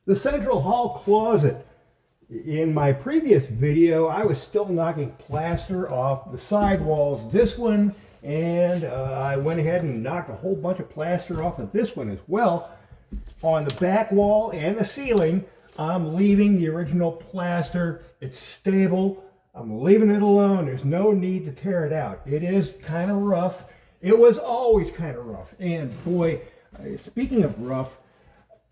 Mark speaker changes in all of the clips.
Speaker 1: The central hall closet. In my previous video, I was still knocking plaster off the side walls, this one, and I went ahead and knocked a whole bunch of plaster off of this one as well. On the back wall and the ceiling, I'm leaving the original plaster. It's stable. I'm leaving it alone. There's no need to tear it out. It is kind of rough. It was always kind of rough. And boy, speaking of rough,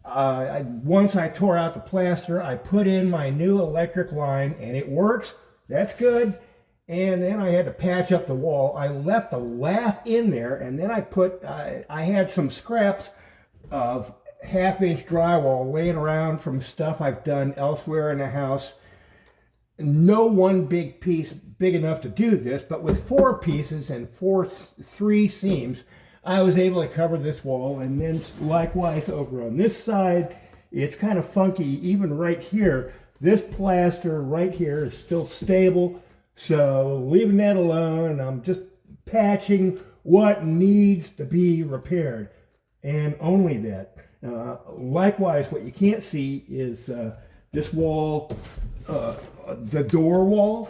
Speaker 1: once I tore out the plaster, I put in my new electric line and it works. That's good. And then I had to patch up the wall. I left the lath in there, and then I had some scraps of half-inch drywall laying around from stuff I've done elsewhere in the house. No one big piece big enough to do this, but with 4 pieces and 3 seams, I was able to cover this wall. And then likewise over on this side, it's kind of funky. Even right here, this plaster right here is still stable. So leaving that alone, I'm just patching what needs to be repaired, and only that. Likewise, what you can't see is this wall, the door wall.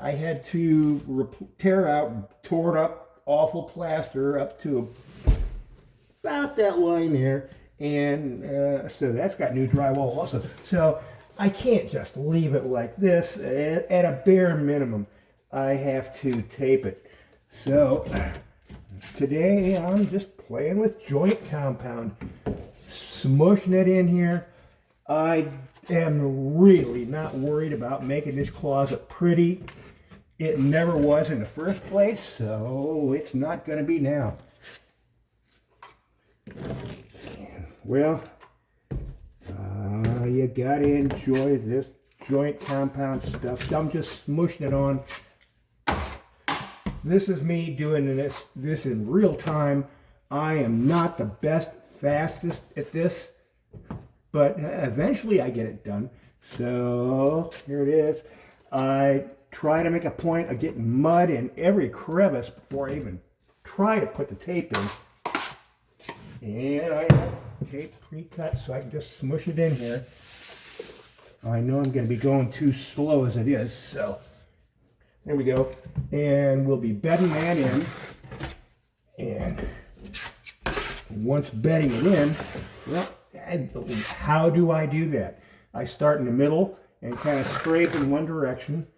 Speaker 1: I had to tear out, tore up awful plaster up to about that line there, and so that's got new drywall also. So I can't just leave it like this. At a bare minimum, I have to tape it. So today I'm just playing with joint compound, smushing it in here. I am really not worried about making this closet pretty. It never was in the first place, so it's not going to be now. Well, you gotta enjoy this joint compound stuff. I'm just smushing it on. This is me doing this in real time. I am not the best, fastest at this, but eventually I get it done. So here it is. I try to make a point of getting mud in every crevice before I even try to put the tape in. And I have tape pre-cut so I can just smush it in here. I know I'm going to be going too slow as it is, so there we go. And we'll be bedding that in. And once bedding it in, well, how do I do that? I start in the middle and kind of scrape in one direction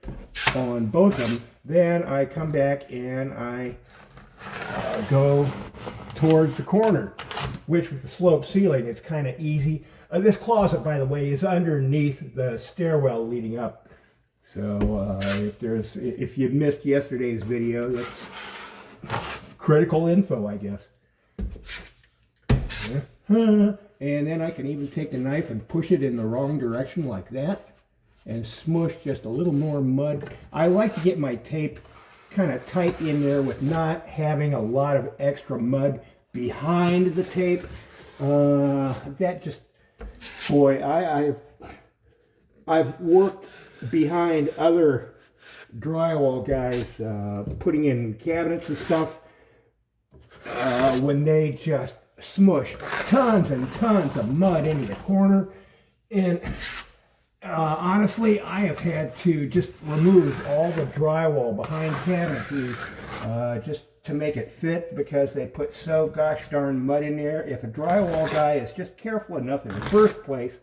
Speaker 1: on both of them. Then I come back and I go towards the corner, which with the slope ceiling, it's kind of easy. This closet, by the way, is underneath the stairwell leading up. So if you missed yesterday's video, that's critical info, I guess. And then I can even take the knife and push it in the wrong direction like that and smush just a little more mud. I like to get my tape kind of tight in there with not having a lot of extra mud behind the tape. That just, boy, I've worked behind other drywall guys putting in cabinets and stuff when they just smush tons and tons of mud into the corner. And honestly, I have had to just remove all the drywall behind cabinetry just to make it fit, because they put so gosh darn mud in there. If a drywall guy is just careful enough in the first place,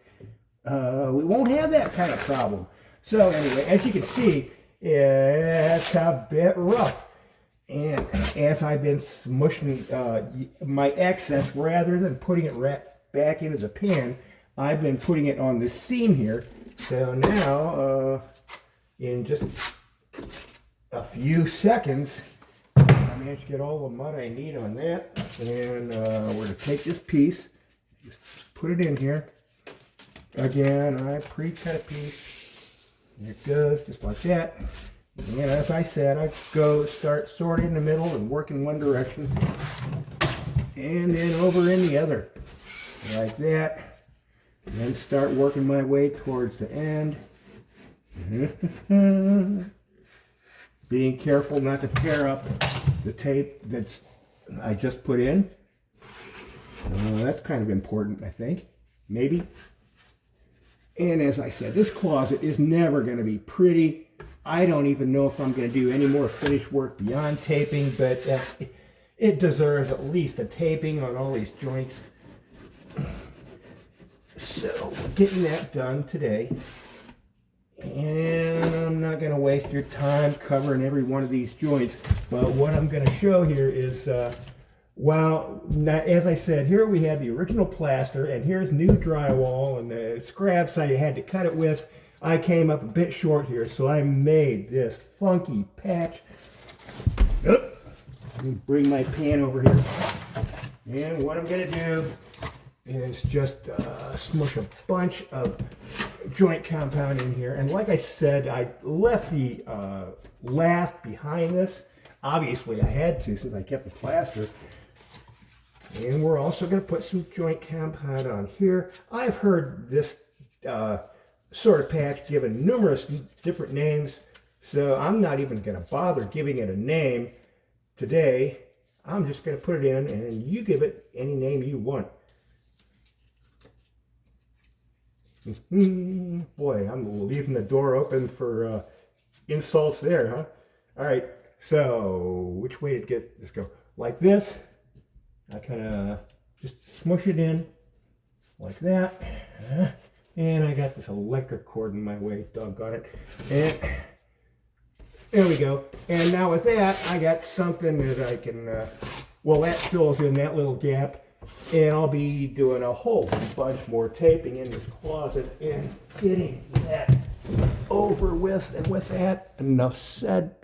Speaker 1: we won't have that kind of problem. So anyway, as you can see, it's a bit rough. And as I've been smushing my excess, rather than putting it back into the pan, I've been putting it on this seam here. So now, in just a few seconds, I managed to get all the mud I need on that. And we're going to take this piece, just put it in here. Again, I pre-cut a piece. There it goes, just like that. And as I said, I start sorting in the middle and work in one direction. And then over in the other. Like that. And then start working my way towards the end. Being careful not to tear up the tape that I just put in. That's kind of important, I think. Maybe. And as I said, this closet is never going to be pretty. I don't even know if I'm going to do any more finish work beyond taping, but it deserves at least a taping on all these joints. So we're getting that done today. And I'm not going to waste your time covering every one of these joints. But what I'm going to show here is, well, as I said, here we have the original plaster, and here's new drywall, and the scraps I had to cut it with. I came up a bit short here, so I made this funky patch. Let me bring my pan over here. And what I'm going to do is just smush a bunch of joint compound in here. And like I said, I left the lath behind this. Obviously, I had to since I kept the plaster. And we're also going to put some joint compound on here. I've heard this sort of patch given numerous different names, so I'm not even going to bother giving it a name today. I'm just going to put it in, and you give it any name you want. Boy, I'm leaving the door open for insults there, huh? All right, so which way to get this go? Like this. I kind of just smush it in like that. And I got this electric cord in my way, doggone it. And there we go. And now with that, I got something that I can, well, that fills in that little gap. And I'll be doing a whole bunch more taping in this closet and getting that over with. And with that, enough said.